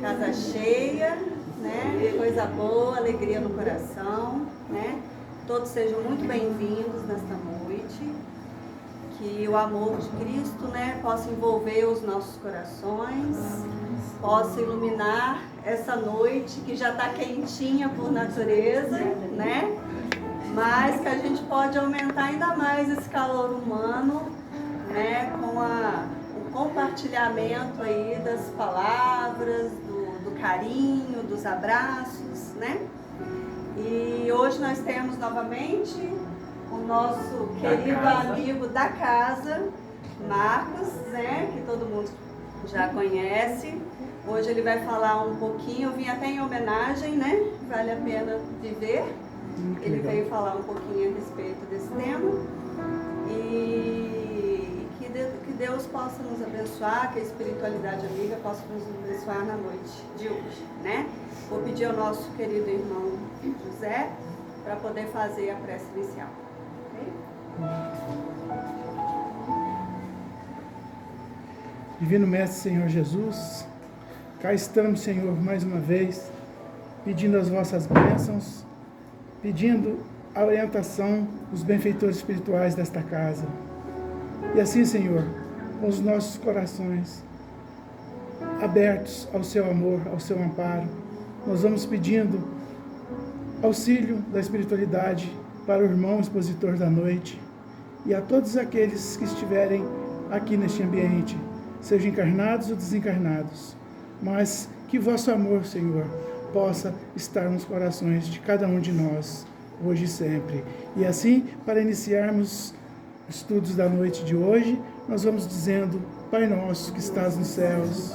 casa cheia, né? Coisa boa, alegria no coração, né? Todos sejam muito bem-vindos nesta noite. Que o amor de Cristo, né, possa envolver os nossos corações, possa iluminar essa noite que já está quentinha por natureza, né? Mas que a gente pode aumentar ainda mais esse calor humano, né, com o compartilhamento aí das palavras, do carinho, dos abraços, né? E hoje nós temos novamente o nosso querido amigo da casa, Marcos, né, que todo mundo já conhece. Hoje ele vai falar um pouquinho, eu vim até em homenagem, né? Vale a pena viver. Ele veio falar um pouquinho a respeito desse tema. E que Deus possa nos abençoar, que a espiritualidade amiga possa nos abençoar na noite de hoje, né? Vou pedir ao nosso querido irmão José para poder fazer a prece inicial. Divino Mestre Senhor Jesus, cá estamos, Senhor, mais uma vez, pedindo as vossas bênçãos, pedindo a orientação dos benfeitores espirituais desta casa. E assim, Senhor, com os nossos corações abertos ao seu amor, ao seu amparo, nós vamos pedindo auxílio da espiritualidade para o irmão expositor da noite e a todos aqueles que estiverem aqui neste ambiente, sejam encarnados ou desencarnados, mas que vosso amor, Senhor, possa estar nos corações de cada um de nós, hoje e sempre. E assim, para iniciarmos estudos da noite de hoje, nós vamos dizendo: Pai nosso que estás nos céus,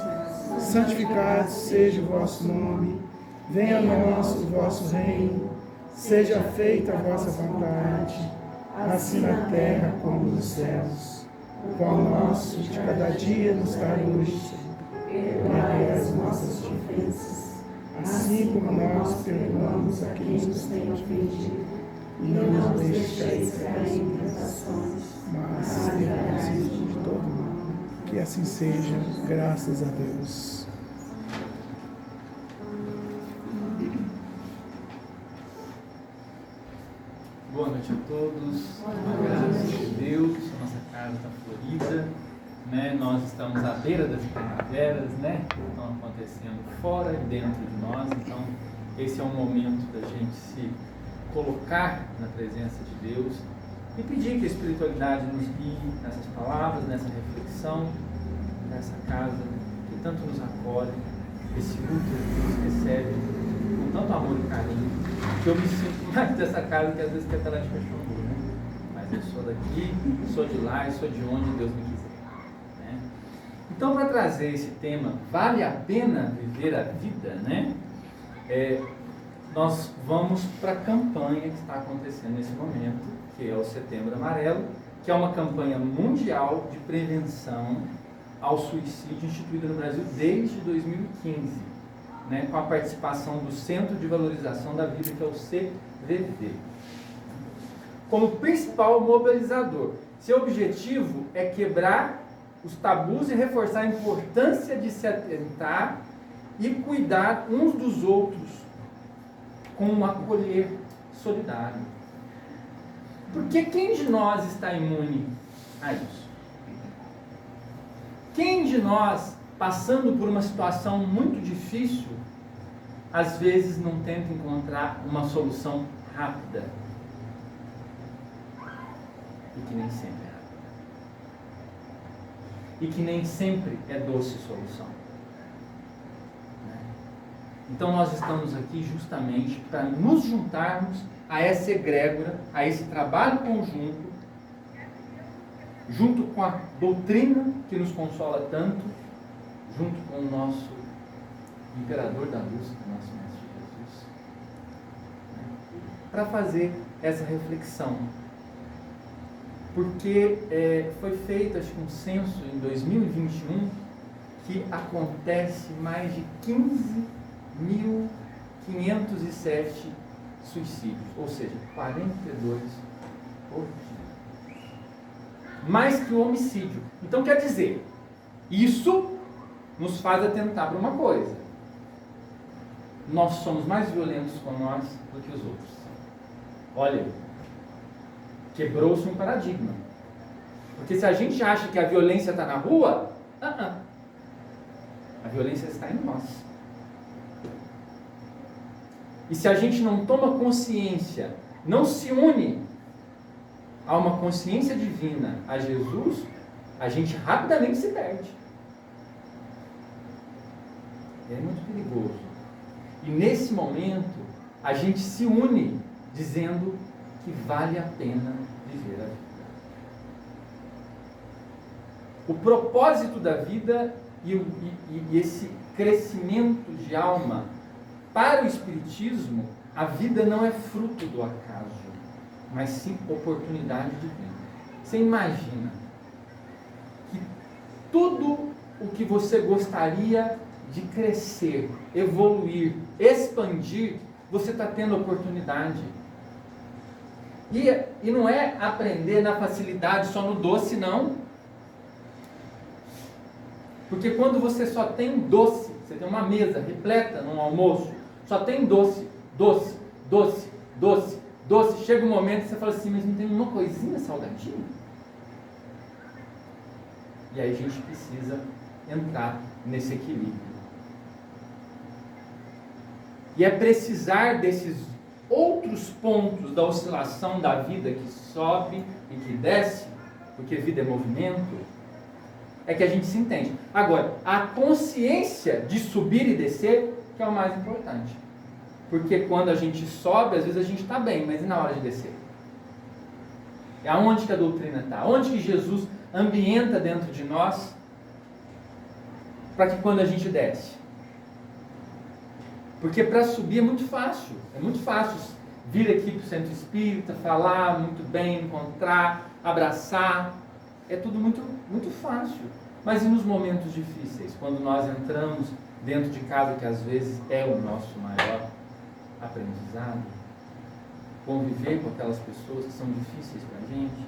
santificado seja o vosso nome, venha a nós o vosso reino, seja feita a vossa vontade, assim na terra como nos céus. O pão nosso de cada dia nos dai hoje, perdoai as nossas ofensas, assim como nós perdoamos a quem nos tem ofendido, e não nos deixeis cair em tentações, mas livrai-nos de todo mal. Que assim seja, graças a Deus. Boa noite a todos, graças a Deus, nossa casa está florida, né? Nós estamos à beira das primaveras, né? Que estão acontecendo fora e dentro de nós, então esse é um momento da gente se colocar na presença de Deus e pedir que a espiritualidade nos guie nessas palavras, nessa reflexão, nessa casa que tanto nos acolhe, esse útero que nos recebe com tanto amor e carinho, que eu me sinto mais dessa casa que às vezes que até lá de Peixoto, né? Mas eu sou daqui, sou de lá e sou de onde Deus me quiser, né? Então, para trazer esse tema, vale a pena viver a vida, né? Nós vamos para a campanha que está acontecendo nesse momento, que é o Setembro Amarelo, que é uma campanha mundial de prevenção ao suicídio instituída no Brasil desde 2015, né, com a participação do Centro de Valorização da Vida, que é o CVV, como principal mobilizador. Seu objetivo é quebrar os tabus e reforçar a importância de se atentar e cuidar uns dos outros com um acolher solidário. Porque quem de nós está imune a isso? Quem de nós, passando por uma situação muito difícil, às vezes não tenta encontrar uma solução rápida? E que nem sempre é rápida. E que nem sempre é doce solução. Então nós estamos aqui justamente para nos juntarmos a essa egrégora, a esse trabalho conjunto, junto com a doutrina que nos consola tanto, junto com o nosso imperador da luz, o nosso Mestre Jesus, para fazer essa reflexão. Porque foi feito, acho que um censo em 2021, que acontece mais de 15.507 suicídios, ou seja, 42 por dia. Mais que o homicídio. Então quer dizer, isso nos faz atentar para uma coisa. nós somos mais violentos com nós do que os outros. Olha, quebrou-se um paradigma. Porque se a gente acha que a violência está na rua, a violência está em nós. E se a gente não toma consciência, não se une a uma consciência divina, a Jesus, a gente rapidamente se perde. É muito perigoso. E nesse momento, a gente se une dizendo que vale a pena viver a vida. O propósito da vida e esse crescimento de alma, para o Espiritismo, a vida não é fruto do acaso, mas sim oportunidade divina. Você imagina que tudo o que você gostaria de crescer, evoluir, expandir, você está tendo oportunidade. E não é aprender na facilidade, só no doce, não. Porque quando você só tem doce, você tem uma mesa repleta num almoço, só tem doce, doce, doce, doce, doce, chega um momento que você fala assim, mas não tem uma coisinha salgadinha? E aí a gente precisa entrar nesse equilíbrio. E é precisar desses outros pontos da oscilação da vida que sobe e que desce, porque vida é movimento, é que a gente se entende. Agora, a consciência de subir e descer que é o mais importante. Porque quando a gente sobe, às vezes a gente está bem, mas e na hora de descer? É aonde que a doutrina está? Onde que Jesus ambienta dentro de nós para que quando a gente desce? Porque para subir é muito fácil vir aqui para o centro espírita, falar muito bem, encontrar, abraçar, é tudo muito, muito fácil. Mas e nos momentos difíceis, quando nós entramos dentro de casa, que às vezes é o nosso maior aprendizado, conviver com aquelas pessoas que são difíceis para a gente?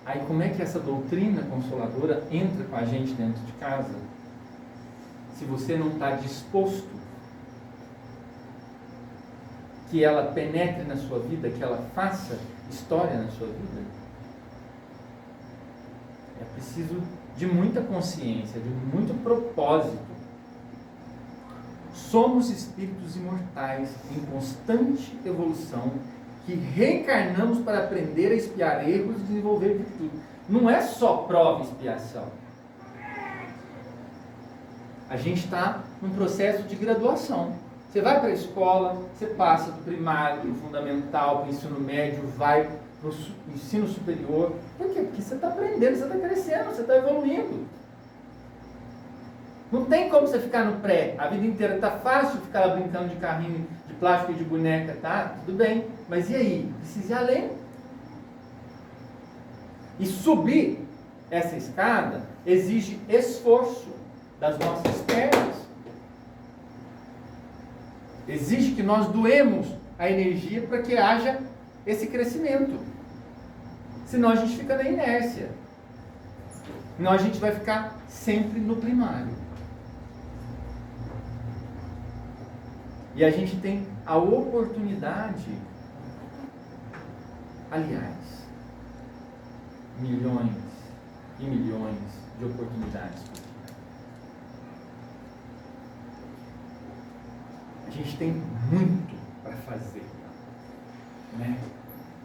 Aí como é que essa doutrina consoladora entra com a gente dentro de casa? Se você não está disposto que ela penetre na sua vida, que ela faça história na sua vida, é preciso de muita consciência, de muito propósito. Somos espíritos imortais em constante evolução, que reencarnamos para aprender a expiar erros e desenvolver virtude. Não é só prova e expiação. A gente está num processo de graduação. Você vai para a escola, você passa do primário, do fundamental, para o ensino médio, vai para o ensino superior. Por quê? Porque você está aprendendo, você está crescendo, você está evoluindo. Não tem como você ficar no pré a vida inteira. Está fácil ficar lá brincando de carrinho de plástico e de boneca, tá? Tudo bem. Mas e aí? Precisa ir além. E subir essa escada exige esforço das nossas pernas. Exige que nós doemos a energia para que haja esse crescimento. Senão a gente fica na inércia. Senão a gente vai ficar sempre no primário. E a gente tem a oportunidade, aliás, milhões e milhões de oportunidades. A gente tem muito para fazer, né?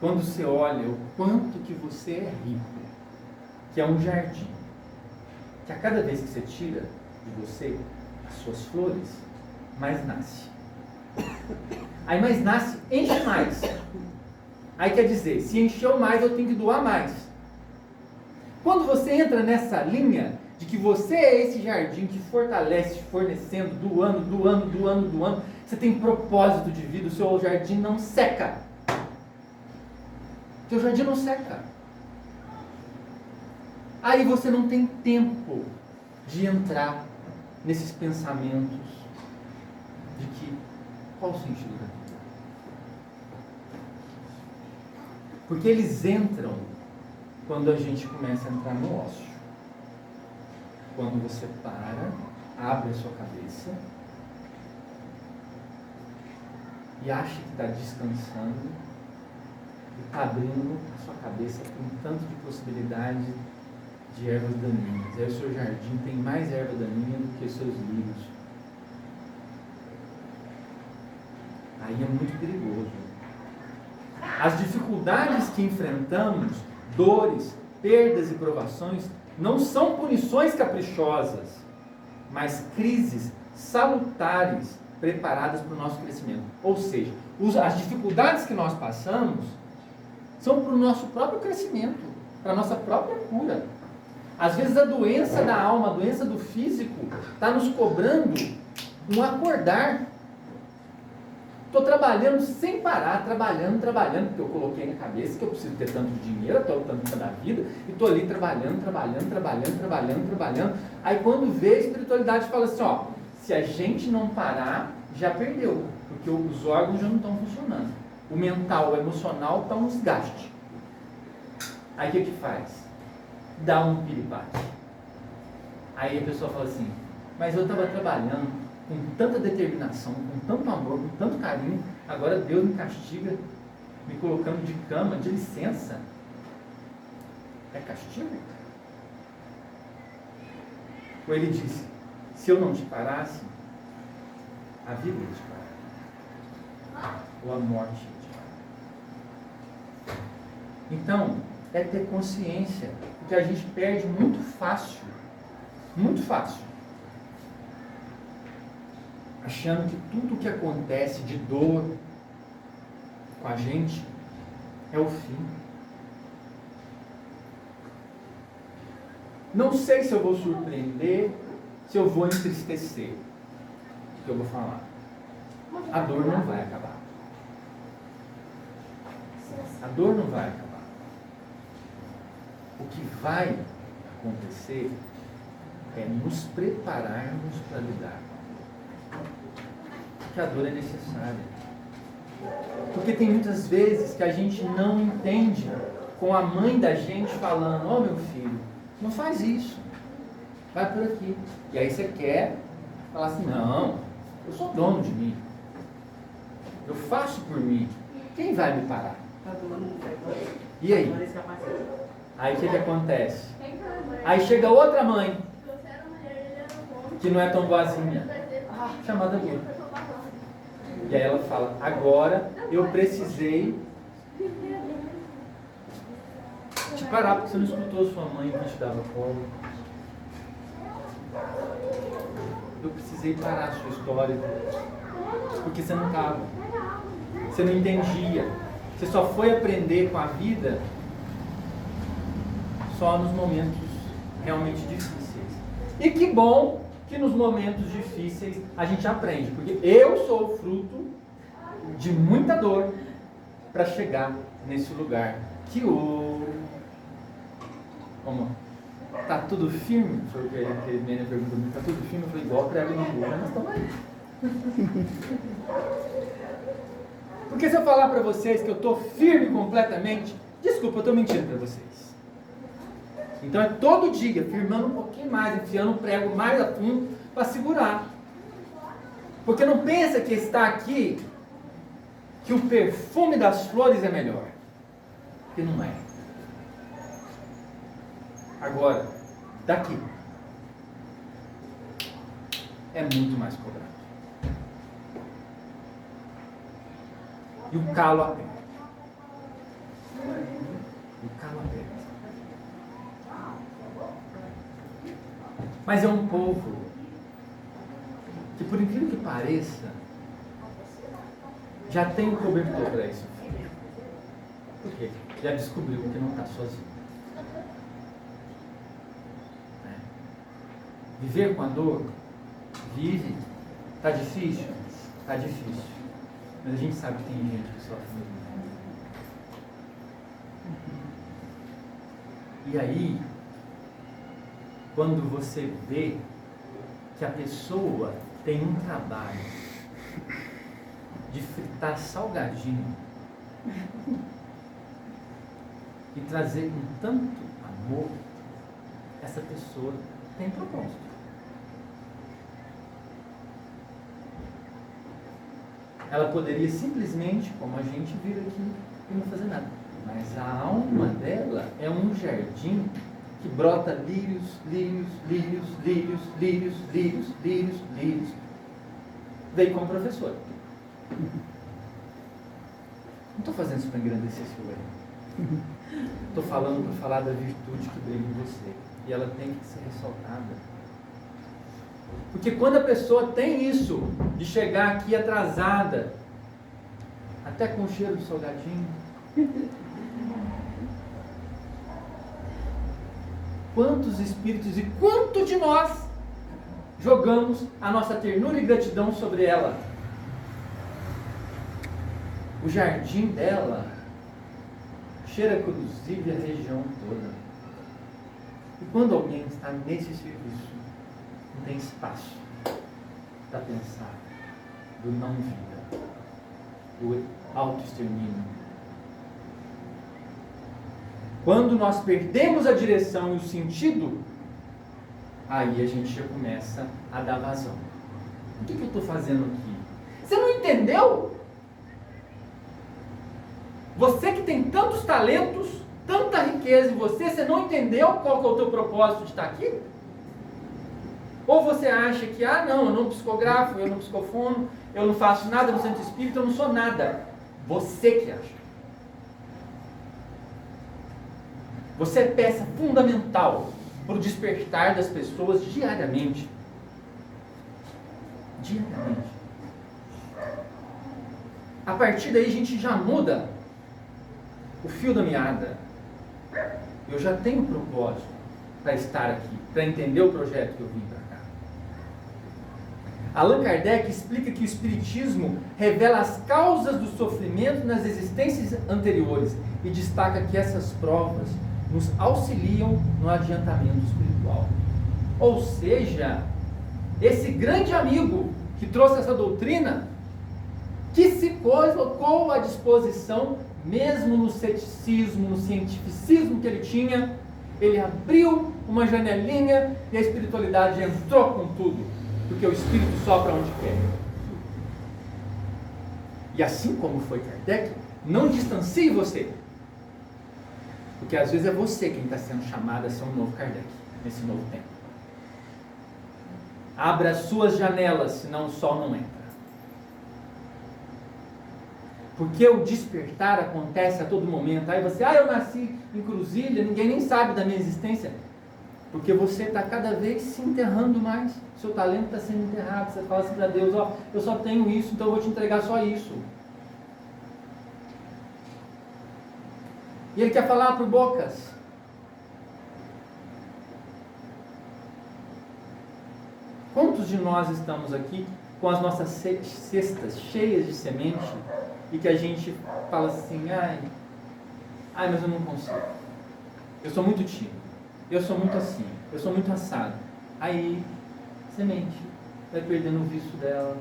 Quando você olha o quanto que você é rico, que é um jardim, que a cada vez que você tira de você as suas flores, mais nasce. Aí mais nasce, enche mais. Aí quer dizer, se encheu mais, eu tenho que doar mais. Quando você entra nessa linha de que você é esse jardim que fortalece, fornecendo, doando, você tem propósito de vida, o seu jardim não seca. O seu jardim não seca. Aí você não tem tempo de entrar nesses pensamentos de que qual o sentido da vida? Porque eles entram quando a gente começa a entrar no ócio. Quando você para, abre a sua cabeça e acha que está descansando e está abrindo a sua cabeça para um tanto de possibilidade de ervas daninhas. E aí o seu jardim tem mais erva daninha do que os seus lírios. Aí é muito perigoso. As dificuldades que enfrentamos, dores, perdas e provações, não são punições caprichosas, mas crises salutares preparadas para o nosso crescimento. Ou seja, as dificuldades que nós passamos são para o nosso próprio crescimento, para a nossa própria cura. Às vezes a doença da alma, a doença do físico, está nos cobrando um acordar. Estou trabalhando sem parar, trabalhando, porque eu coloquei na cabeça que eu preciso ter tanto dinheiro, estou tanto da vida, e estou ali trabalhando. Aí quando vê, a espiritualidade fala assim, ó, se a gente não parar, já perdeu, porque os órgãos já não estão funcionando. O mental, o emocional está um desgaste. Aí o que faz? Dá um piripaque. Aí a pessoa fala assim, mas eu estava trabalhando com tanta determinação, com tanto amor, com tanto carinho, agora Deus me castiga, me colocando de cama, de licença. É castigo? Ou ele disse, se eu não te parasse, a vida ia te parar. Ou a morte ia te parar. Então, é ter consciência, porque a gente perde muito fácil, achando que tudo que acontece de dor com a gente é o fim. Não sei se eu vou surpreender, se eu vou entristecer. O que eu vou falar? A dor não vai acabar. A dor não vai acabar. O que vai acontecer é nos prepararmos para lidar. Porque a dor é necessária. Porque tem muitas vezes que a gente não entende com a mãe da gente falando, ó meu filho, não faz isso, vai por aqui. E aí você quer falar assim, não, eu sou dono de mim, eu faço por mim, quem vai me parar? E aí? Aí o que acontece? Aí chega outra mãe, que não é tão boazinha, chamada dor. E aí ela fala, agora eu precisei te parar, porque você não escutou sua mãe que te dava colo. Eu precisei parar a sua história, porque você não estava. Você não entendia. Você só foi aprender com a vida só nos momentos realmente difíceis. E que bom que nos momentos difíceis a gente aprende, porque eu sou fruto de muita dor para chegar nesse lugar que como tá tudo firme, foi o que aquele menino perguntou, tá tudo firme, foi igual prego na rua, mas estamos aí. Porque se eu falar para vocês que eu estou firme completamente, desculpa, eu estou mentindo para vocês. Então é todo dia, firmando um pouquinho mais, enfiando o prego mais a fundo para segurar. Porque não pensa que está aqui, que o perfume das flores é melhor. Porque não é. Agora, daqui, é muito mais cobrado. E o calo aperta. Mas é um povo que, por incrível que pareça, já tem um cobertor para isso. Por quê? Já descobriu que não está sozinho. Viver com a dor? Vive. Está difícil? Está difícil. Mas a gente sabe que tem gente que sofre muito. E aí, quando você vê que a pessoa tem um trabalho de fritar salgadinho e trazer com tanto amor, essa pessoa tem propósito. ela poderia simplesmente, como a gente vir aqui, e não fazer nada. Mas a alma dela é um jardim que brota lírios, lírios, lírios, lírios, lírios, lírios, lírios, lírios. Veio como professora. Não estou fazendo isso para engrandecer seu ego. Estou falando para falar da virtude que brilha em você. E ela tem que ser ressaltada. Porque quando a pessoa tem isso, de chegar aqui atrasada, até com o cheiro do salgadinho, quantos espíritos e quanto de nós jogamos a nossa ternura e gratidão sobre ela? O jardim dela cheira inclusive a região toda. E quando alguém está nesse serviço, não tem espaço para pensar do não vida, do autoextermínio. Quando nós perdemos a direção e o sentido, aí a gente já começa a dar vazão. O que eu estou fazendo aqui? Você não entendeu? Você que tem tantos talentos, tanta riqueza em você, você não entendeu qual que é o teu propósito de estar aqui? Ou você acha que, não, eu não psicografo, eu não psicofono, eu não faço nada no centro espírita, eu não sou nada. Você que acha. Você é peça fundamental para o despertar das pessoas diariamente. Diariamente. A partir daí a gente já muda o fio da meada. Eu já tenho um propósito para estar aqui, para entender o projeto que eu vim para cá. Allan Kardec explica que o Espiritismo revela as causas do sofrimento nas existências anteriores e destaca que essas provas nos auxiliam no adiantamento espiritual. Ou seja, esse grande amigo que trouxe essa doutrina, que se colocou à disposição, mesmo no ceticismo, no cientificismo que ele tinha, ele abriu uma janelinha e a espiritualidade entrou com tudo, porque o espírito sopra onde quer. E assim como foi Kardec, não distancie você, porque às vezes é você quem está sendo chamado a ser um novo Kardec, nesse novo tempo. Abra as suas janelas, senão o sol não entra. Porque o despertar acontece a todo momento. Aí você, eu nasci em Cruzilha, ninguém nem sabe da minha existência. Porque você está cada vez se enterrando mais. Seu talento está sendo enterrado. Você fala assim para Deus, eu só tenho isso, então eu vou te entregar só isso. E Ele quer falar por bocas. Quantos de nós estamos aqui com as nossas cestas cheias de semente e que a gente fala assim, mas eu não consigo. Eu sou muito tímido. Eu sou muito assim. Eu sou muito assado. Aí, semente vai perdendo o vício dela.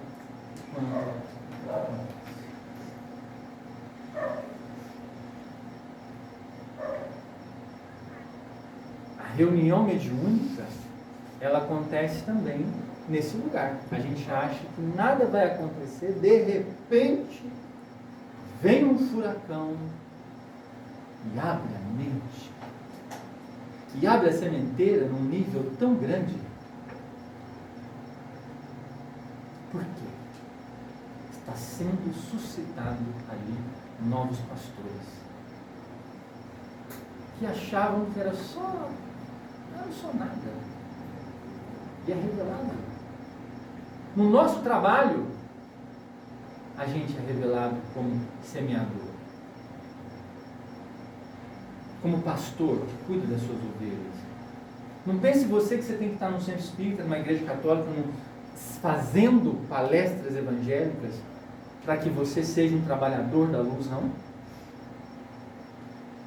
A reunião mediúnica, ela acontece também nesse lugar. A gente acha que nada vai acontecer, de repente vem um furacão e abre a mente. E abre a sementeira num nível tão grande. Por quê? Está sendo suscitado ali novos pastores que achavam que era só, não era só nada. E é revelado. No nosso trabalho, a gente é revelado como semeador, como pastor que cuida das suas ovelhas. Não pense você que você tem que estar no centro espírita, numa igreja católica, fazendo palestras evangélicas para que você seja um trabalhador da luz, não.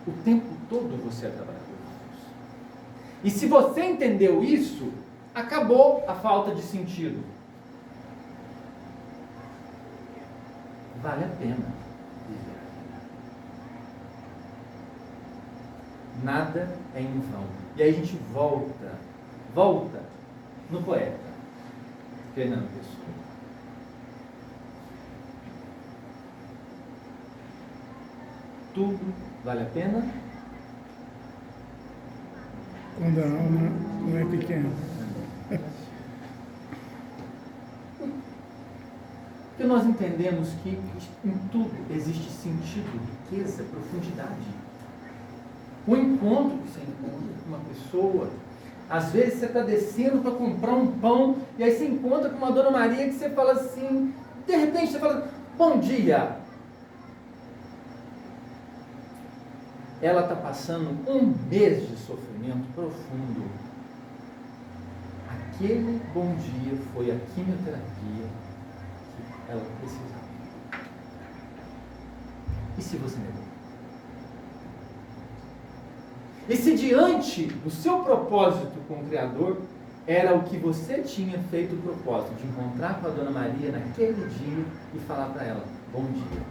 O tempo todo você é trabalhador da luz. E se você entendeu isso, acabou a falta de sentido. Vale a pena viver. Nada é em vão. E aí a gente volta no poeta Fernando Pessoa. tudo vale a pena? Quando a alma não é pequena. Porque nós entendemos que em tudo existe sentido, riqueza, profundidade. O encontro que você encontra com uma pessoa, às vezes você está descendo para comprar um pão, e aí você encontra com uma Dona Maria que você fala assim, de repente você fala, bom dia. Ela está passando um mês de sofrimento profundo. Aquele bom dia foi a quimioterapia que ela precisava. E se você negou? E se diante do seu propósito com o Criador, era o que você tinha feito o propósito, de encontrar com a Dona Maria naquele dia e falar para ela, bom dia.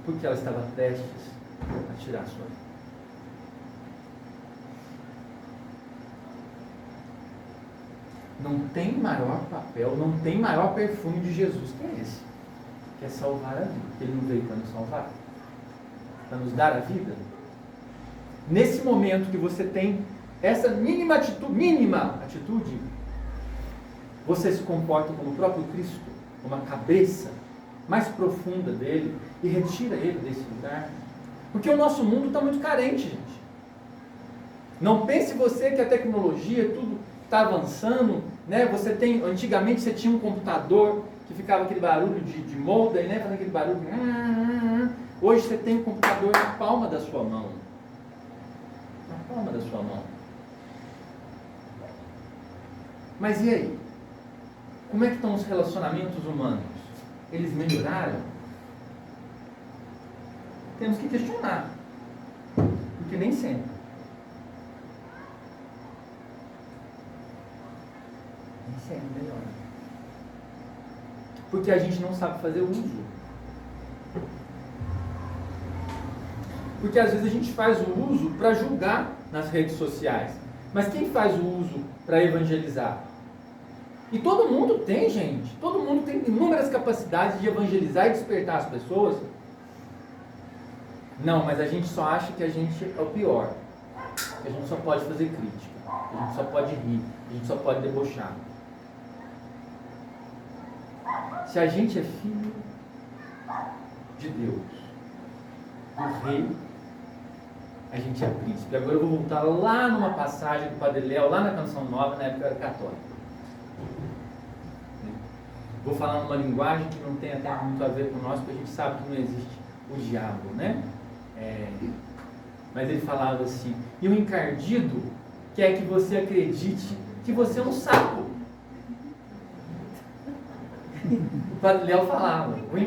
Porque ela estava prestes a tirar a sua vida. Não tem maior papel, não tem maior perfume de Jesus que é esse. Que é salvar a vida. Ele não veio para nos salvar, para nos dar a vida. Nesse momento que você tem essa mínima atitude, você se comporta como o próprio Cristo, como a cabeça mais profunda dele, e retira ele desse lugar. Porque o nosso mundo está muito carente, gente. Não pense você que a tecnologia, tudo está avançando, né? Antigamente você tinha um computador que ficava aquele barulho de modem, né? Fazendo aquele barulho. Hoje você tem um computador na palma da sua mão. Na palma da sua mão. Mas e aí? Como é que estão os relacionamentos humanos? Eles melhoraram? Temos que questionar. Porque nem sempre. Nem sempre melhora. Porque a gente não sabe fazer uso. Porque às vezes a gente faz o uso para julgar nas redes sociais. Mas quem faz o uso para evangelizar? E todo mundo tem, gente. Todo mundo tem inúmeras capacidades de evangelizar e despertar as pessoas. Não, mas a gente só acha que a gente é o pior. Que a gente só pode fazer crítica. Que a gente só pode rir. Que a gente só pode debochar. Se a gente é filho de Deus, do Rei, a gente é príncipe. Agora eu vou voltar lá numa passagem do Padre Léo, lá na Canção Nova, na época eu era católico. Vou falar numa linguagem que não tem até muito a ver com nós, porque a gente sabe que não existe o diabo, né? Mas ele falava assim, e o encardido quer que você acredite que você é um sapo. O Padre Léo falava, o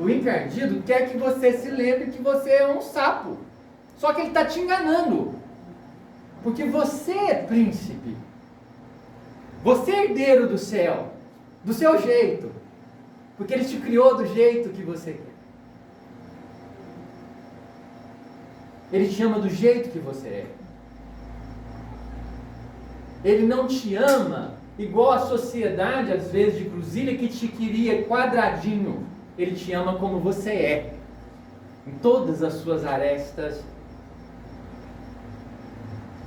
encardido quer que você se lembre que você é um sapo. Só que ele está te enganando. Porque você é príncipe. Você é herdeiro do céu. Do seu jeito. Porque ele te criou do jeito que você quer. Ele te ama do jeito que você é. Ele não te ama igual a sociedade, às vezes, de Cruzilha, que te queria quadradinho. Ele te ama como você é. Em todas as suas arestas.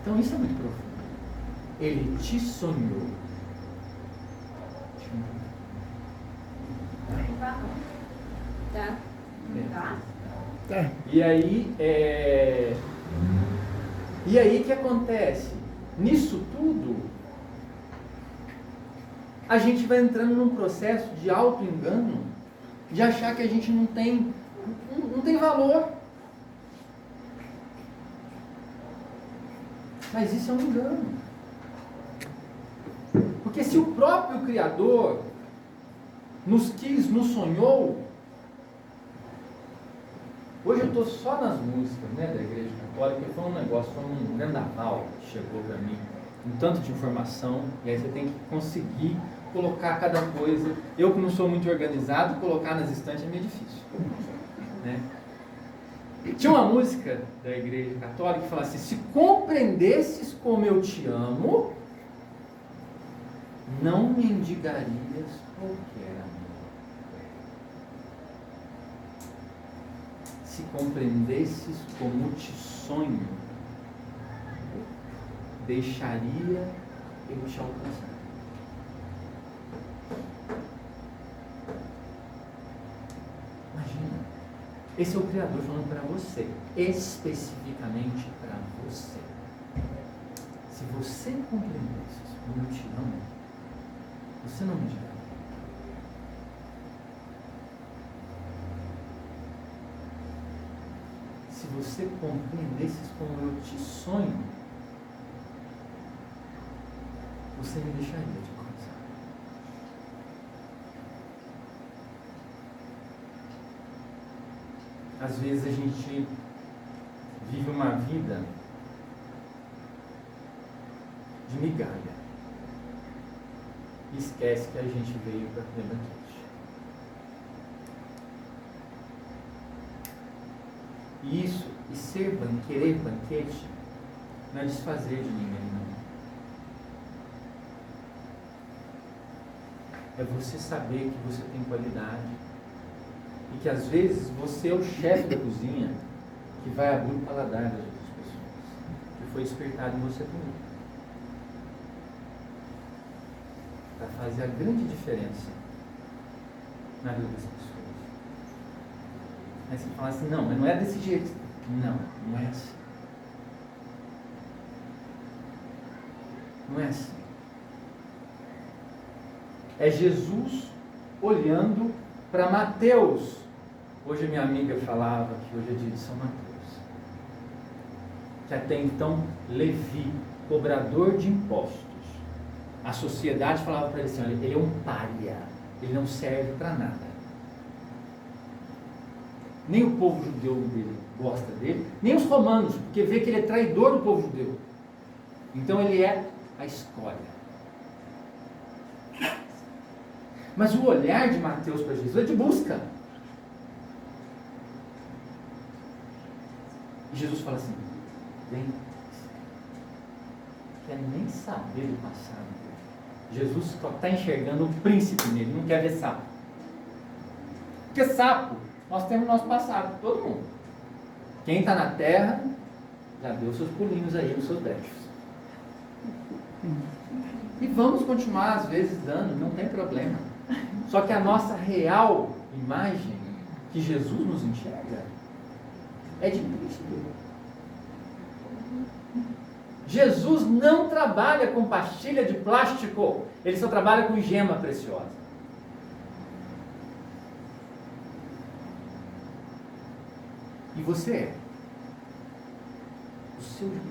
Então isso é muito profundo. Ele te sonhou. Tá. Tá. E aí o que acontece? Nisso tudo, a gente vai entrando num processo de auto-engano, de achar que a gente não tem valor. Mas isso é um engano. Porque se o próprio Criador nos quis, nos sonhou, hoje eu estou só nas músicas, né, da Igreja Católica, foi um negócio, foi um vendaval que chegou para mim, um tanto de informação, e aí você tem que conseguir colocar cada coisa. Eu que não sou muito organizado, colocar nas estantes é meio difícil, né? Tinha uma música da Igreja Católica que fala assim, se compreendesses como eu te amo, não mendigarias qualquer amor. se compreendesses como te sonho, deixaria eu te alcançar. Imagina, esse é o Criador falando para você, especificamente para você. Se você compreendesse como eu te amo, você não me dirá. Se você compreendesse como eu te sonho, você me deixaria de alcançar. Às vezes a gente vive uma vida de migalha e esquece que a gente veio para comer banquete. E isso, e querer banquete, não é desfazer de ninguém, não. É você saber que você tem qualidade e que às vezes você é o chefe da cozinha que vai abrir o paladar das outras pessoas, que foi despertado em você também, para fazer a grande diferença na vida das pessoas. Aí você fala assim, não, mas não é desse jeito. Não, não é assim. Não é assim. É Jesus olhando para Mateus. Hoje a minha amiga falava que hoje é dia de São Mateus. Que até então Levi, cobrador de impostos. A sociedade falava para ele assim, olha, ele é um pária, ele não serve para nada. Nem o povo judeu dele gosta dele, nem os romanos, porque vê que ele é traidor do povo judeu. Então ele é a escória. Mas o olhar de Mateus para Jesus é de busca. E Jesus fala assim, vem, quer nem saber do passado dele. Jesus só está enxergando o príncipe nele, não quer ver sapo. Porque sapo, nós temos nosso passado, todo mundo. Quem está na terra, já deu seus pulinhos aí nos seus brechos. E vamos continuar, às vezes, dando, não tem problema. Só que a nossa real imagem, que Jesus nos enxerga, é de Cristo. Jesus não trabalha com pastilha de plástico, ele só trabalha com gema preciosa. E você é o seu jeito,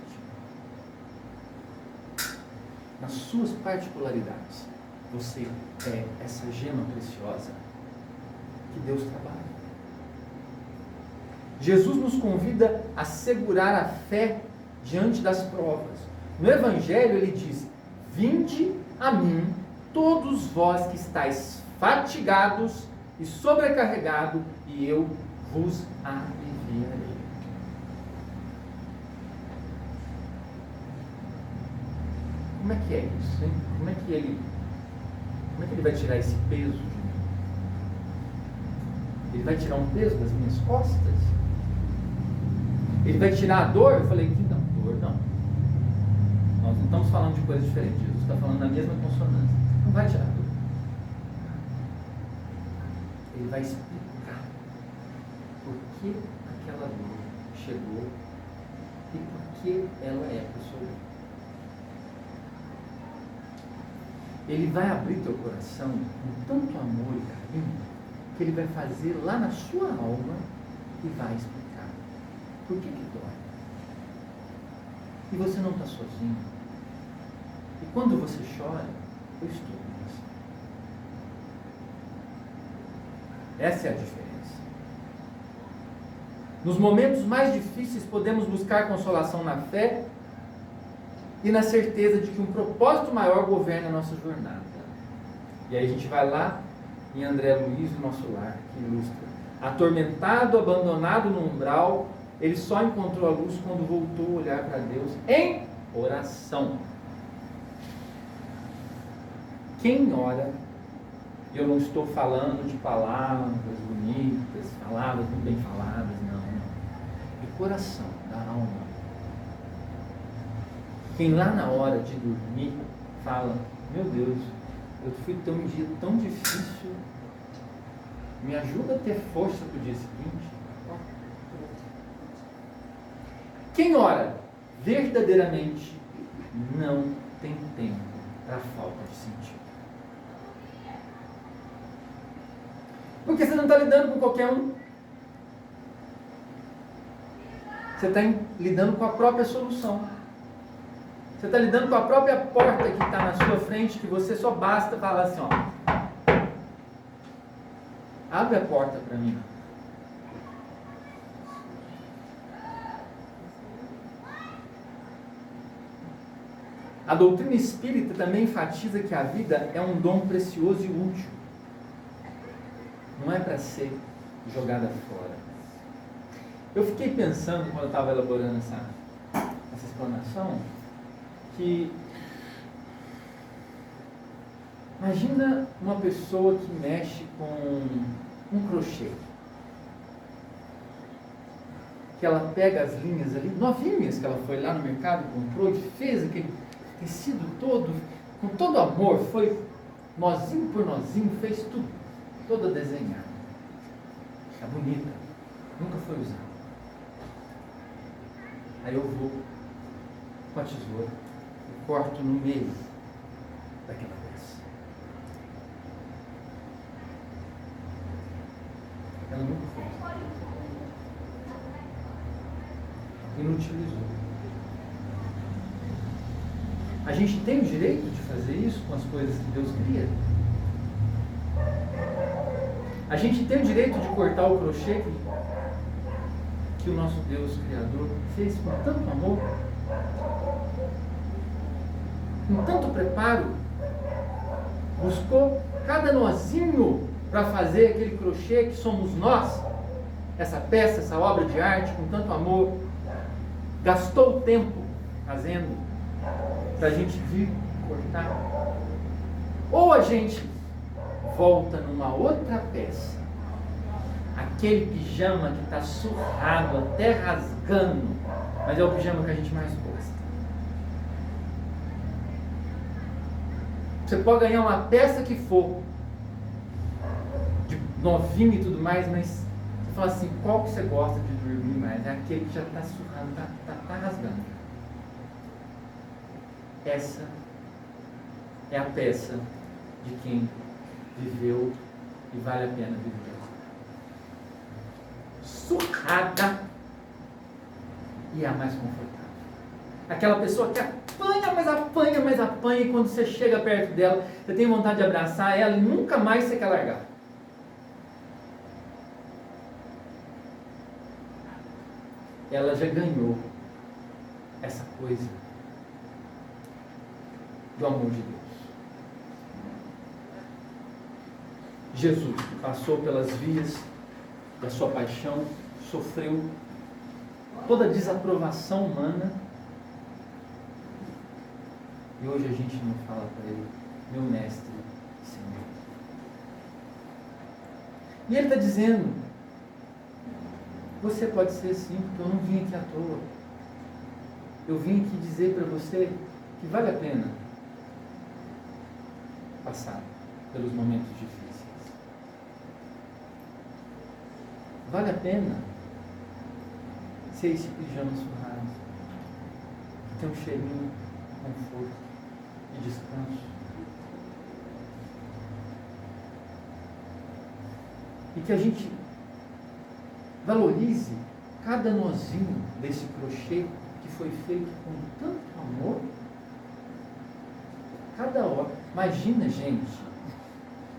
nas suas particularidades, você é essa gema preciosa que Deus trabalha. Jesus nos convida a segurar a fé diante das provas. No Evangelho ele diz, vinde a mim, todos vós que estáis fatigados e sobrecarregados, e eu vos aliviarei. Como é que é isso, hein? Como é que ele vai tirar esse peso de mim? Ele vai tirar um peso das minhas costas? Ele vai tirar a dor? Eu falei que não, dor não. Nós não estamos falando de coisas diferentes. Jesus está falando na mesma consonância. Não vai tirar a dor. Ele vai explicar por que aquela dor chegou e por que ela é pessoal. Ele vai abrir teu coração com tanto amor e carinho que ele vai fazer lá na sua alma e vai explicar por que dói. E você não está sozinho. E quando você chora, eu estou com você. Essa é a diferença. Nos momentos mais difíceis podemos buscar consolação na fé e na certeza de que um propósito maior governa a nossa jornada. E aí a gente vai lá em André Luiz, o nosso lar, que ilustra. Atormentado, abandonado no umbral, ele só encontrou a luz quando voltou a olhar para Deus em oração. Quem ora, eu não estou falando de palavras bonitas, palavras muito bem faladas, não. do coração, da alma. Quem lá na hora de dormir fala, meu Deus, eu fui ter um dia tão difícil, me ajuda a ter força para o dia seguinte. Quem ora verdadeiramente não tem tempo para falta de sentido. Porque você não está lidando com qualquer um. Você está lidando com a própria solução. Você está lidando com a própria porta que está na sua frente, que você só basta falar assim, ó. Abre a porta para mim. A doutrina espírita também enfatiza que a vida é um dom precioso e útil. Não é para ser jogada fora. Eu fiquei pensando, quando eu estava elaborando essa explanação, que imagina uma pessoa que mexe com um crochê. Que ela pega as linhas ali, novinhas, que ela foi lá no mercado, comprou e fez aquele tecido todo, com todo amor, foi nozinho por nozinho, fez tudo, toda desenhada. Está bonita, nunca foi usada. Aí eu vou com a tesoura e corto no meio daquela peça. Ela nunca foi usada. Inutilizou. A gente tem o direito de fazer isso com as coisas que Deus cria? A gente tem o direito de cortar o crochê que o nosso Deus Criador fez com tanto amor, com tanto preparo, buscou cada nozinho para fazer aquele crochê que somos nós, essa peça, essa obra de arte com tanto amor, gastou tempo fazendo para a gente vir cortar. Ou a gente volta numa outra peça, aquele pijama que está surrado, até rasgando, mas é o pijama que a gente mais gosta. Você pode ganhar uma peça que for, de novinho e tudo mais, mas você fala assim, qual que você gosta de dormir mais? É aquele que já está surrado, está rasgando. Essa é a peça de quem viveu e vale a pena viver. Surrada e a mais confortável. Aquela pessoa que apanha, mas apanha, mas apanha, e quando você chega perto dela, você tem vontade de abraçar ela e nunca mais você quer largar. Ela já ganhou essa coisa do amor de Deus. Jesus passou pelas vias da sua paixão, sofreu toda a desaprovação humana, e hoje a gente não fala para ele, meu mestre, Senhor. E ele está dizendo, você pode ser sim, porque eu não vim aqui à toa. Eu vim aqui dizer para você que vale a pena passar pelos momentos difíceis. Vale a pena ser esse pijama surrado, que tem um cheirinho de conforto e descanso. E que a gente valorize cada nozinho desse crochê que foi feito com tanto amor. Cada hora. Imagina, gente,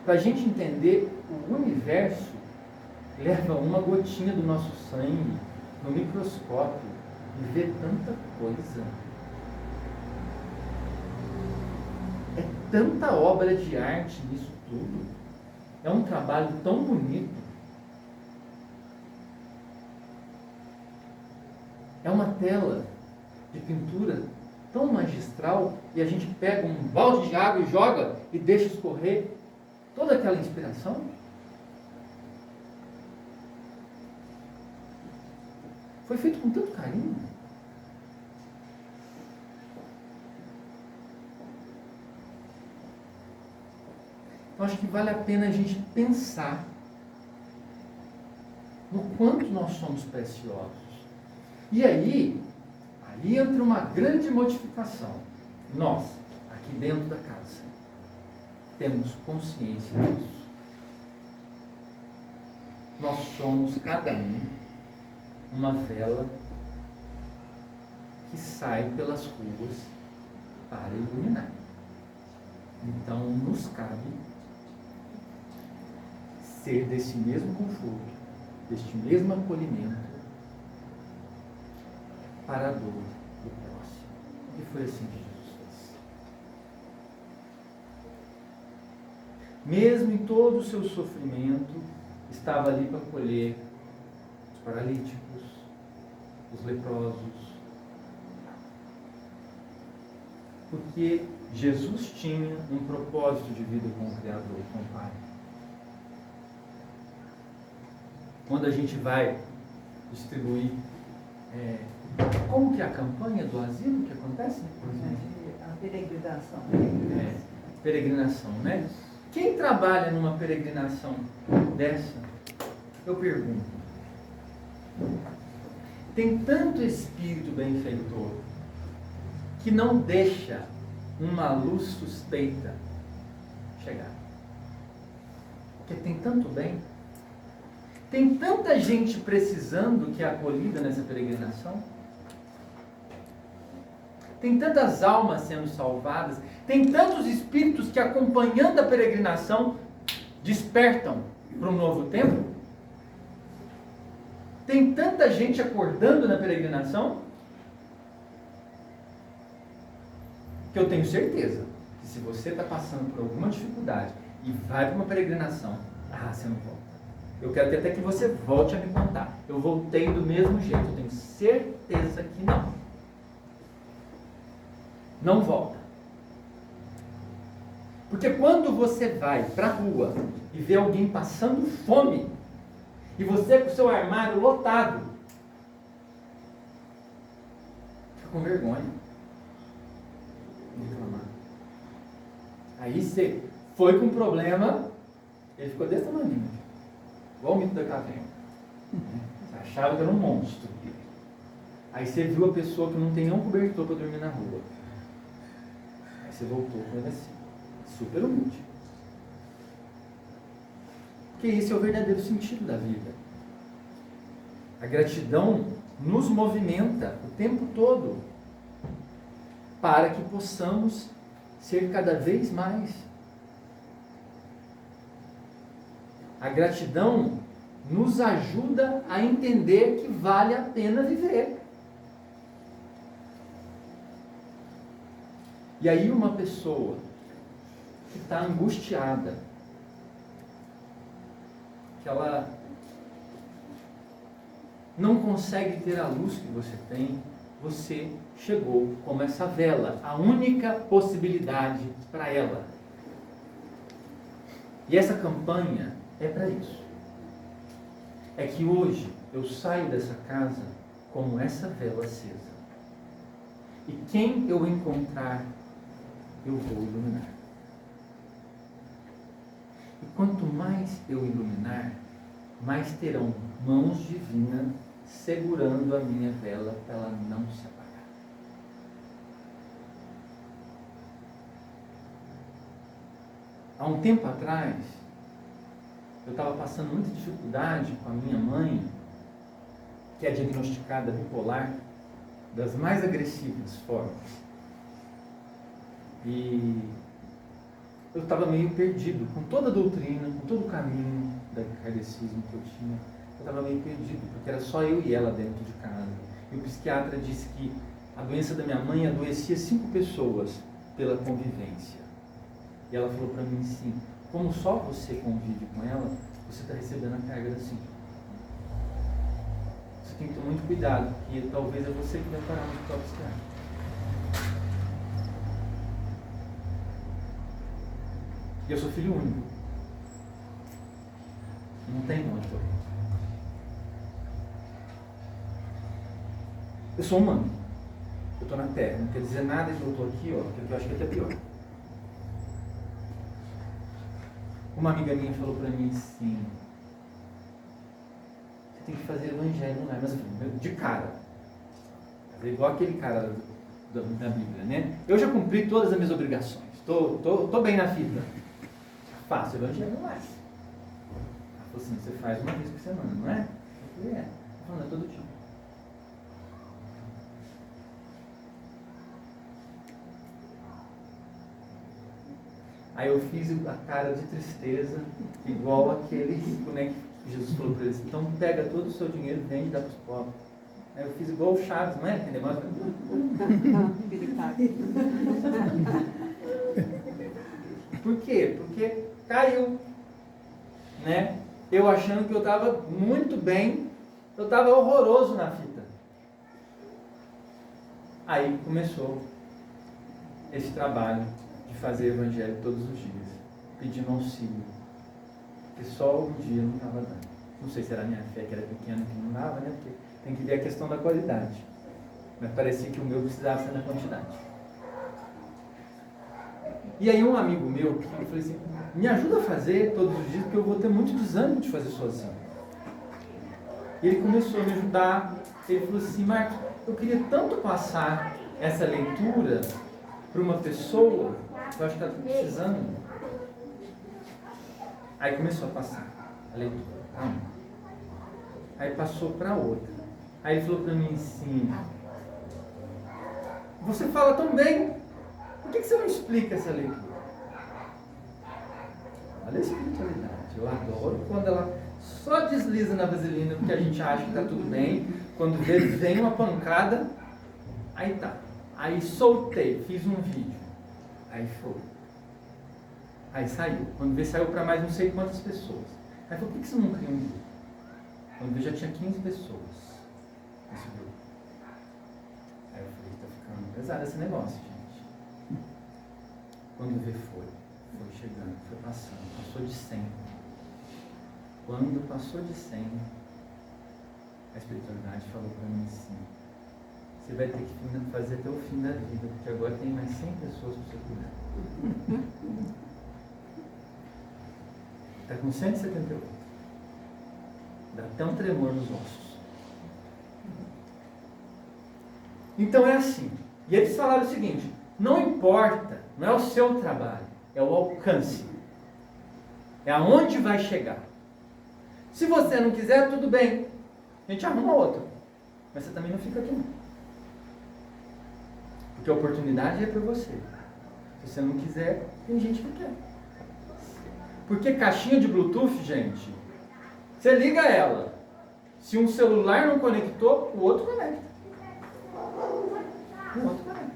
para a gente entender o universo, leva uma gotinha do nosso sangue no microscópio e vê tanta coisa. É tanta obra de arte nisso tudo. É um trabalho tão bonito. É uma tela de pintura tão magistral, e a gente pega um balde de água e joga e deixa escorrer toda aquela inspiração. Foi feito com tanto carinho. Então acho que vale a pena a gente pensar no quanto nós somos preciosos. E aí entra uma grande modificação. Nós, aqui dentro da casa, temos consciência disso. Nós somos, cada um, uma vela que sai pelas ruas para iluminar. Então, nos cabe ser desse mesmo conforto, deste mesmo acolhimento para a dor do próximo. E foi assim que Jesus fez. Mesmo em todo o seu sofrimento, estava ali para acolher os paralíticos, os leprosos. Porque Jesus tinha um propósito de vida com o Criador, com o Pai. Quando a gente vai distribuir, como que é a campanha do asilo que acontece? A peregrinação. Peregrinação, né? Quem trabalha numa peregrinação dessa, eu pergunto, tem tanto espírito benfeitor que não deixa uma luz suspeita chegar. Porque tem tanto bem. Tem tanta gente precisando que é acolhida nessa peregrinação. Tem tantas almas sendo salvadas. Tem tantos espíritos que, acompanhando a peregrinação, despertam para um novo tempo. Tem tanta gente acordando na peregrinação, que eu tenho certeza que se você está passando por alguma dificuldade e vai para uma peregrinação, você não volta. Eu quero até que você volte a me contar. Eu voltei do mesmo jeito. Eu tenho certeza que não. Não volta. Porque quando você vai para a rua e vê alguém passando fome, e você com o seu armário lotado, fica com vergonha de reclamar. Aí você foi com um problema, ele ficou desse tamanho. Igual o mito da caverna. Você achava que era um monstro. Aí você viu a pessoa que não tem nenhum cobertor para dormir na rua. Aí você voltou com ele assim. Super humilde. Porque esse é o verdadeiro sentido da vida. A gratidão nos movimenta o tempo todo para que possamos ser cada vez mais. A gratidão nos ajuda a entender que vale a pena viver. E aí uma pessoa que está angustiada, que ela não consegue ter a luz que você tem, você chegou como essa vela, a única possibilidade para ela. E essa campanha é para isso. É que hoje eu saio dessa casa como essa vela acesa. E quem eu encontrar, eu vou iluminar. E quanto mais eu iluminar, mais terão mãos divinas segurando a minha vela para ela não se apagar. Há um tempo atrás, eu estava passando muita dificuldade com a minha mãe, que é diagnosticada bipolar, das mais agressivas formas. E eu estava meio perdido, com toda a doutrina, com todo o caminho do kardecismo que eu tinha. Eu estava meio perdido, porque era só eu e ela dentro de casa. E o psiquiatra disse que a doença da minha mãe adoecia 5 pessoas pela convivência. E ela falou para mim assim, como só você convive com ela, você está recebendo a carga assim. Você tem que tomar muito cuidado, porque talvez é você que vai parar no hospital psiquiátrico. E eu sou filho único. Não tem onde correr. Eu sou humano. Eu estou na Terra. Não quer dizer nada que eu estou aqui, ó, porque eu acho que é até pior. Uma amiga minha falou para mim assim: você tem que fazer evangelho, não é? Mas de cara. Fazer igual aquele cara da Bíblia, né? Eu já cumpri todas as minhas obrigações. Tô bem na fita. Faço evangelho, não é? Ela falou assim: você faz uma vez por semana, não é? Eu falei: é. Ela falou: não, é todo dia. Aí eu fiz a cara de tristeza, igual aquele rico, né, que Jesus falou para eles: então pega todo o seu dinheiro, vende e dá para os pobres. Aí eu fiz igual o Chaves, não é? Tem negócio? Por quê? Porque caiu, né? Eu achando que eu estava muito bem, eu estava horroroso na fita. Aí começou esse trabalho de fazer evangelho todos os dias, pedindo auxílio, porque só um dia não estava dando. Não sei se era a minha fé que era pequena que não dava, né? Porque tem que ver a questão da qualidade. Mas parecia que o meu precisava ser na quantidade. E aí um amigo meu, eu falei assim: me ajuda a fazer todos os dias, porque eu vou ter muito desânimo de fazer sozinho. E ele começou a me ajudar. Ele falou assim: Marcos, eu queria tanto passar essa leitura para uma pessoa, eu acho que ela está precisando. Aí começou a passar a leitura. Aí passou para outra. Aí ele falou para mim assim: você fala tão bem, por que você não explica essa leitura? Olha a espiritualidade. Eu adoro quando ela só desliza na vaselina porque a gente acha que está tudo bem. Quando vem uma pancada, aí tá. Aí soltei, fiz um vídeo. Aí foi. Aí saiu. Quando vê, saiu para mais não sei quantas pessoas. Aí falou: por que você não cria um grupo? Quando vê, já tinha 15 pessoas nesse grupo. Aí eu falei: tá ficando pesado esse negócio, gente. Quando vê, foi chegando, foi passando, passou de 100. Quando passou de 100, a espiritualidade falou para mim assim: você vai ter que fazer até o fim da vida, porque agora tem mais 100 pessoas para você cuidar. Está com 178. Dá até um tremor nos ossos. Então é assim. E eles falaram o seguinte: não importa, não é o seu trabalho, é o alcance. É aonde vai chegar. Se você não quiser, tudo bem. A gente arruma outro. Mas você também não fica aqui não. Porque a oportunidade é para você. Se você não quiser, tem gente que quer. Porque caixinha de Bluetooth, gente, você liga ela. Se um celular não conectou, o outro conecta. O outro conecta.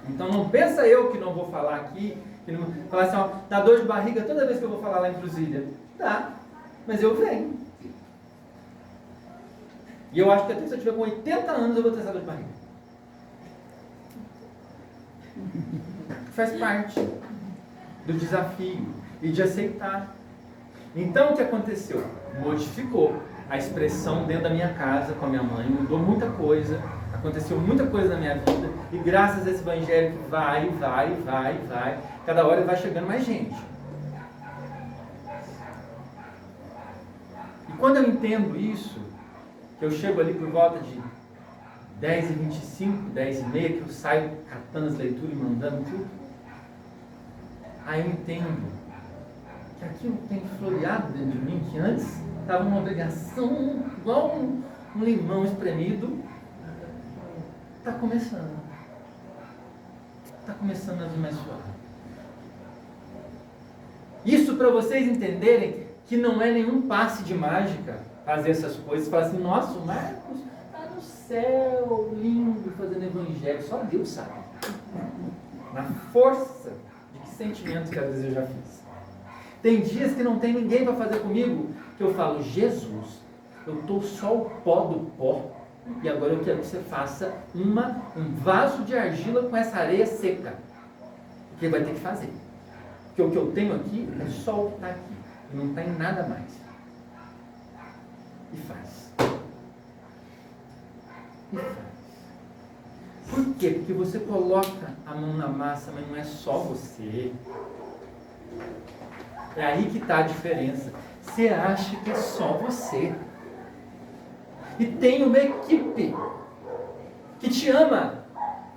Então não pensa eu que não vou falar aqui, que não vou falar assim: ó, dá dor de barriga toda vez que eu vou falar lá em Cruzilha. Dá, mas eu venho. E eu acho que até se eu tiver com 80 anos eu vou ter essa dor de barriga. Faz parte do desafio e de aceitar. Então o que aconteceu? Modificou a expressão dentro da minha casa com a minha mãe, mudou muita coisa, aconteceu muita coisa na minha vida, e graças a esse evangelho que vai, cada hora vai chegando mais gente. E quando eu entendo isso, que eu chego ali por volta de 10h25, 10h30, que eu saio catando as leituras e mandando tudo, aí eu entendo que aquilo tem floreado dentro de mim, que antes estava uma obrigação, igual um limão espremido, está começando a vir mais suave. Isso para vocês entenderem que não é nenhum passe de mágica fazer essas coisas. Falar assim: nossa, o Marcos está no céu, lindo, fazendo evangelho. Só Deus sabe. Na força de que sentimentos que às vezes eu já fiz. Tem dias que não tem ninguém para fazer comigo, que eu falo: Jesus, eu estou só o pó do pó, e agora eu quero que você faça um vaso de argila com essa areia seca. Porque vai ter que fazer. Porque o que eu tenho aqui é só o que está aqui, e não tem nada mais. E faz. e faz. Por quê? Porque você coloca a mão na massa, mas não é só você. É aí que está a diferença. Você acha que é só você. E tem uma equipe que te ama,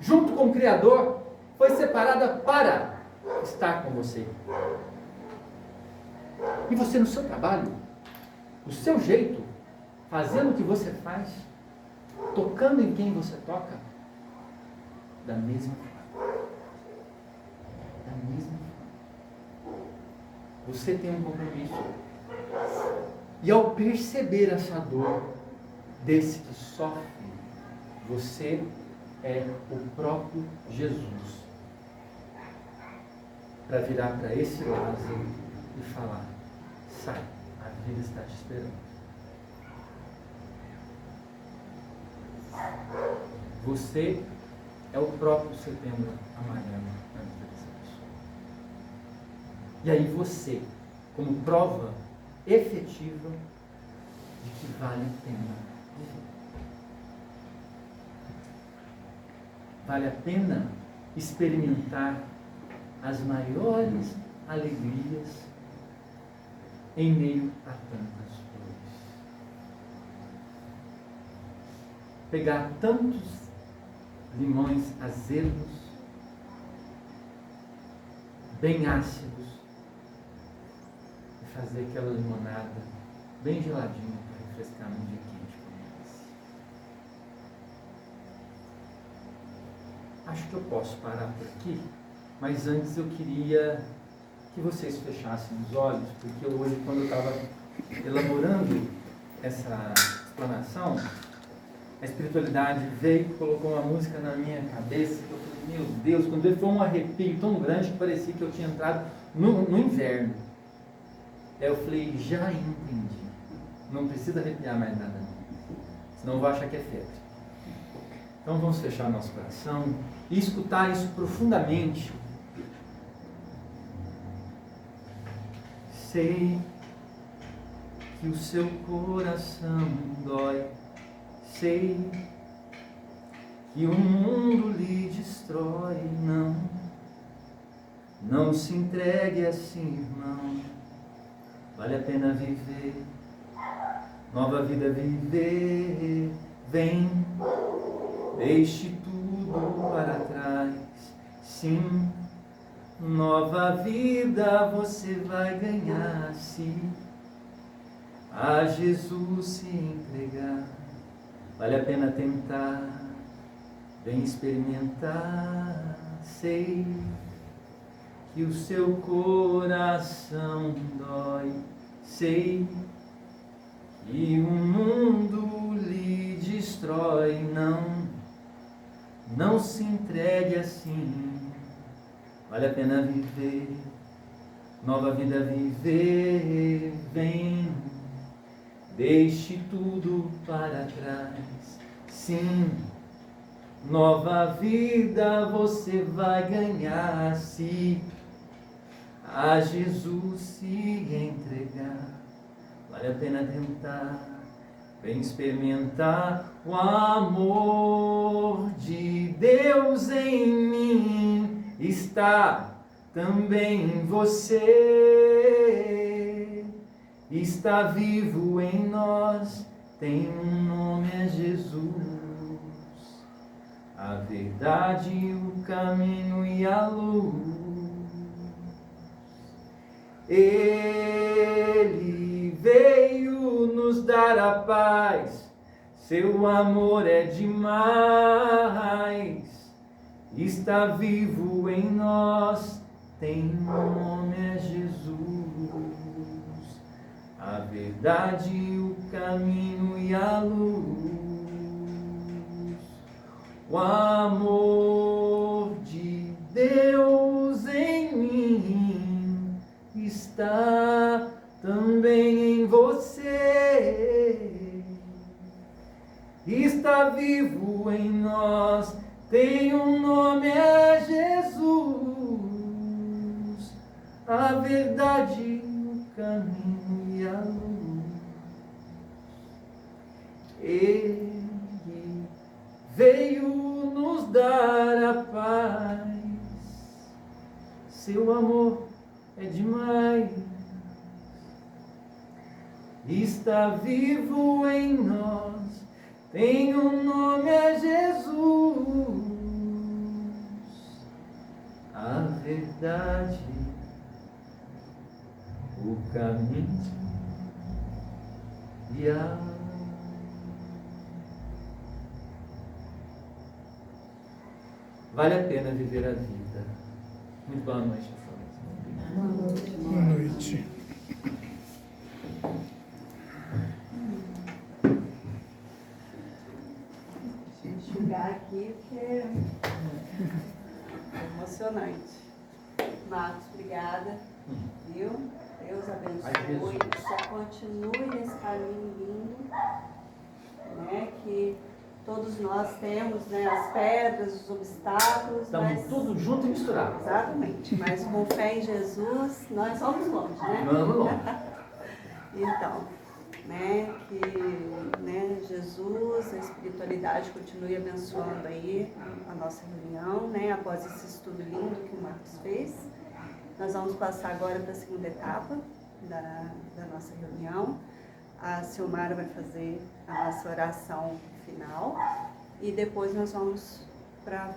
junto com o Criador, foi separada para estar com você. E você no seu trabalho, do seu jeito, fazendo o que você faz, tocando em quem você toca, da mesma forma. Da mesma forma. Você tem um compromisso. E ao perceber essa dor desse que sofre, você é o próprio Jesus. Para virar para esse Lázaro e falar: sai, a vida está te esperando. Você é o próprio Setembro Amarelo na vida dessa pessoa. E aí você, como prova efetiva de que vale a pena viver. Vale a pena experimentar as maiores alegrias em meio a tantas dores. Pegar tantos limões azedos, bem ácidos, e fazer aquela limonada bem geladinha para refrescar num dia quente como esse. Acho que eu posso parar por aqui, mas antes eu queria que vocês fechassem os olhos, porque hoje, quando eu estava elaborando essa explanação, a espiritualidade veio e colocou uma música na minha cabeça, que eu falei: meu Deus, quando ele foi um arrepio tão grande que parecia que eu tinha entrado no inverno. Aí eu falei: já entendi, não precisa arrepiar mais nada não, senão eu vou achar que é febre. Então vamos fechar nosso coração e escutar isso profundamente. Sei que o seu coração dói, sei que o mundo lhe destrói. Não se entregue assim, irmão. Vale a pena viver, nova vida viver. Vem, deixe tudo para trás. Sim, nova vida você vai ganhar se a Jesus se entregar. Vale a pena tentar, vem experimentar. Sei que o seu coração dói, sei que o mundo lhe destrói. Não se entregue assim, vale a pena viver, nova vida viver. Vem, deixe tudo para trás. Sim, nova vida você vai ganhar se a Jesus se entregar. Vale a pena tentar, vem experimentar o amor de Deus em mim. Está também em você, está vivo em nós, tem um nome, é Jesus. A verdade, o caminho e a luz. Ele veio nos dar a paz, seu amor é demais. Está vivo em nós, tem um nome, é Jesus. A verdade, o caminho e a luz. O amor de Deus em mim está também em você. Está vivo em nós, tem um nome, é Jesus. A verdade, o caminho e a luz. Ele veio nos dar a paz. Seu amor é demais, está vivo em nós, tem um nome, é Jesus, a verdade, o caminho e a vale a pena viver a vida. Muito boa noite, pessoal. Boa noite. Enxugar aqui, porque é emocionante. Marcos, obrigada. Viu? Deus abençoe. Só continue nesse caminho lindo, né? Que todos nós temos, né, as pedras, os obstáculos. Estamos tudo junto e misturado. Exatamente. Mas com fé em Jesus, nós vamos longe, né? Vamos longe. Então, né, que né, Jesus, a espiritualidade continue abençoando aí a nossa reunião, né, após esse estudo lindo que o Marcos fez. Nós vamos passar agora para a segunda etapa da nossa reunião. A Silmara vai fazer a nossa oração final e depois nós vamos para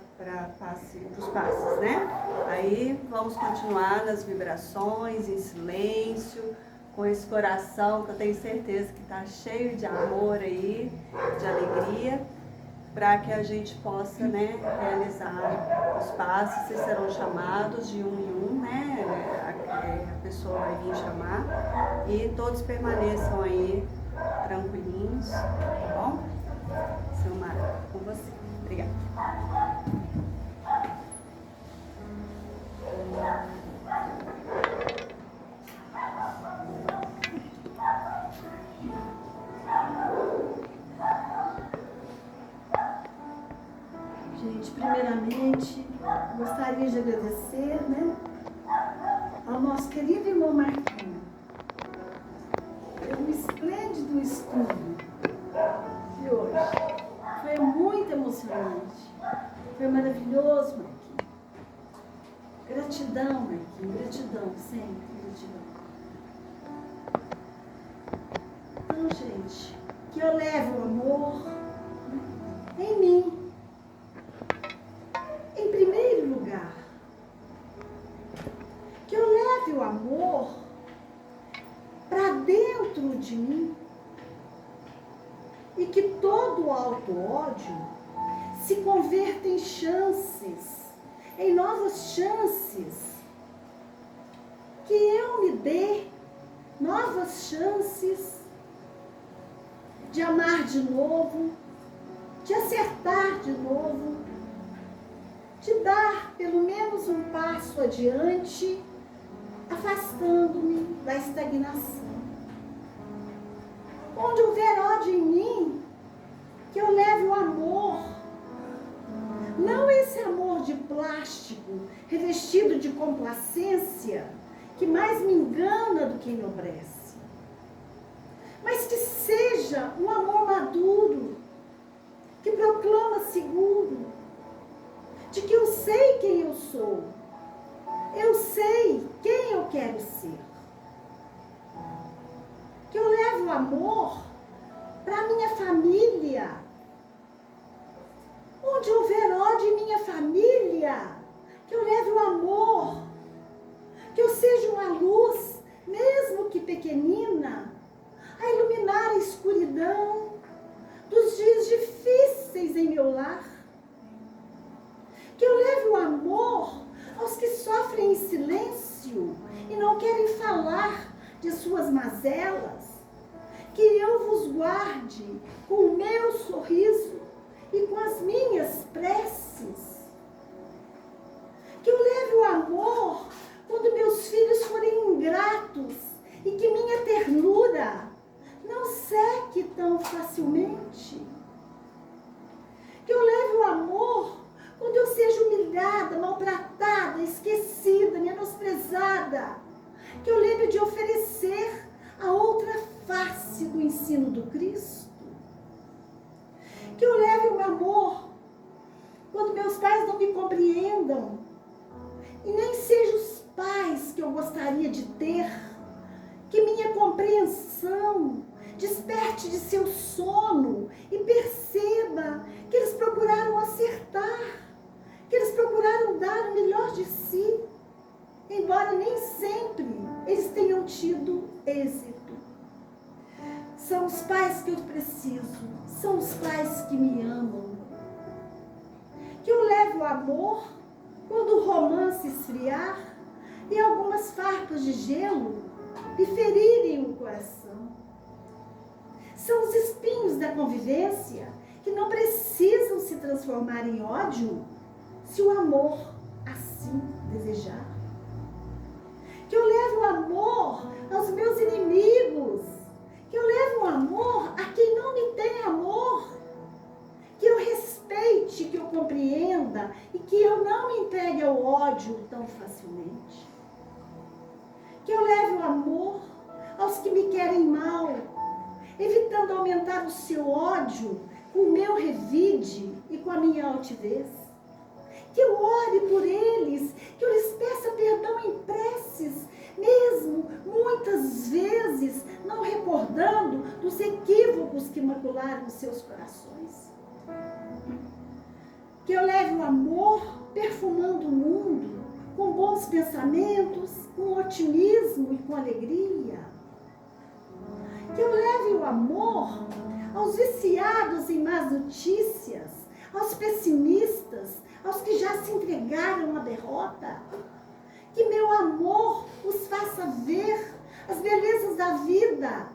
os passos, né? Aí vamos continuar nas vibrações, em silêncio, com esse coração que eu tenho certeza que está cheio de amor aí, de alegria, para que a gente possa, né, realizar os passos. Vocês serão chamados de um em um, né? A pessoa vai vir chamar e todos permaneçam aí tranquilinhos, tá bom? Silmara, com você. Obrigada. Gente, primeiramente, gostaria de agradecer, né, ao nosso querido irmão Marquinhos pelo esplêndido estudo de hoje. Foi muito emocionante, foi maravilhoso, Marquinhos. Gratidão, Marquinhos, gratidão, sempre gratidão. Então, gente, que eu leve o amor em mim. Em primeiro lugar, que eu leve o amor para dentro de mim e que todo o auto-ódio se converta em chances, em novas chances. Que eu me dê novas chances de amar de novo, de acertar de novo, de dar pelo menos um passo adiante, afastando-me da estagnação. Onde houver ódio em mim, que eu leve o amor, não esse amor de plástico, revestido de complacência, que mais me engana do que enobrece, mas que seja um amor maduro, que proclama seguro, de que eu sei quem eu sou, eu sei quem eu quero ser. Que eu leve o amor para minha família. Onde houver ódio em minha família, que eu leve o amor. Que eu seja uma luz, mesmo que pequenina, a iluminar a escuridão dos dias difíceis em meu lar. Que eu leve o amor aos que sofrem em silêncio e não querem falar de suas mazelas. Que eu vos guarde com o meu sorriso e com as minhas preces. Que eu leve o amor quando meus filhos forem ingratos e que minha ternura não seque tão facilmente. Que eu leve o amor quando eu seja humilhada, maltratada, esquecida, menosprezada. Que eu lembre de oferecer a outra face do ensino do Cristo. Que eu leve o amor quando meus pais não me compreendam e nem sejam os pais que eu gostaria de ter, que minha compreensão desperte de seu sono e perceba que eles procuraram acertar, que eles procuraram dar o melhor de si, embora nem sempre eles tenham tido êxito. São os pais que eu preciso, são os pais que me amam. Que eu leve o amor quando o romance esfriar e algumas farpas de gelo lhe ferirem o coração. São os espinhos da convivência que não precisam se transformar em ódio se o amor assim desejar. Que eu leve o amor aos meus inimigos. Que eu leve o amor a quem não me tem amor. Que eu respeite, que eu compreenda e que eu não me entregue ao ódio tão facilmente. Que eu leve o amor aos que me querem mal, evitando aumentar o seu ódio com o meu revide e com a minha altivez. Que eu ore por eles, que eu lhes peça perdão em preces, mesmo muitas vezes não recordando dos equívocos que macularam os seus corações. Que eu leve o amor perfumando o mundo com bons pensamentos, com otimismo e com alegria. Que eu leve o amor aos viciados em más notícias, aos pessimistas, aos que já se entregaram à derrota. Que meu amor os faça ver as belezas da vida,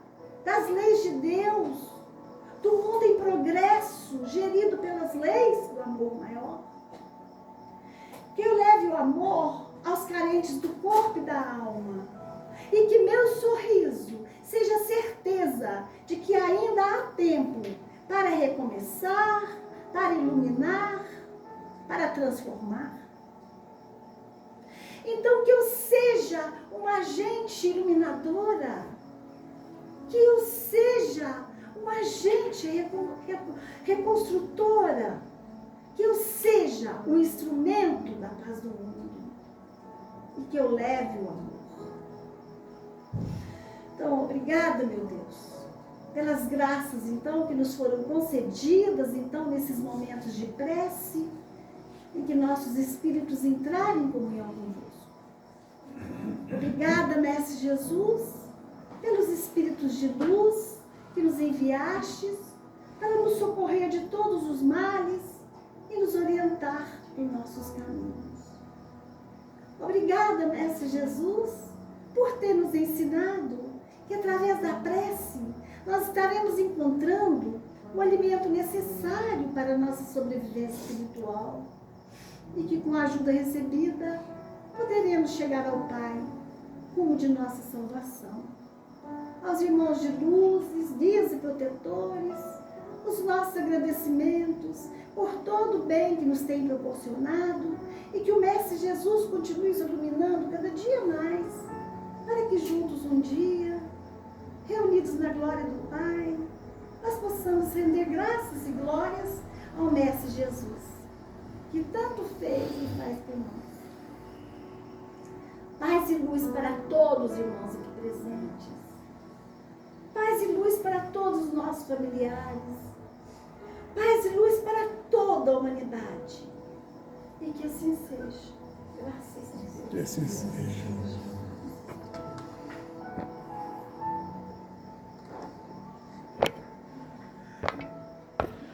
das leis de Deus, do mundo em progresso, gerido pelas leis do amor maior. Que eu leve o amor aos carentes do corpo e da alma. E que meu sorriso seja certeza de que ainda há tempo para recomeçar, para iluminar, para transformar. Então que eu seja uma agente iluminadora, que eu seja uma agente reconstrutora, que eu seja um instrumento da paz do mundo e que eu leve o amor. Então, obrigada, meu Deus, pelas graças, então, que nos foram concedidas, então, nesses momentos de prece, em que nossos espíritos entrarem em comunhão convosco. Obrigada, Mestre Jesus, pelos espíritos de luz que nos enviastes para nos socorrer de todos os males e nos orientar em nossos caminhos. Obrigada, Mestre Jesus, por ter nos ensinado que através da prece nós estaremos encontrando o alimento necessário para a nossa sobrevivência espiritual e que com a ajuda recebida poderemos chegar ao Pai rumo de nossa salvação. Aos irmãos de luzes, guias e protetores, os nossos agradecimentos por todo o bem que nos tem proporcionado e que o Mestre Jesus continue nos iluminando cada dia mais, para que juntos um dia, reunidos na glória do Pai, nós possamos render graças e glórias ao Mestre Jesus, que tanto fez e faz por nós. Paz e luz para todos os irmãos aqui presentes. Paz e luz para todos os nossos familiares. Paz e luz para toda a humanidade. E que assim seja. Graças a Deus. Que assim seja.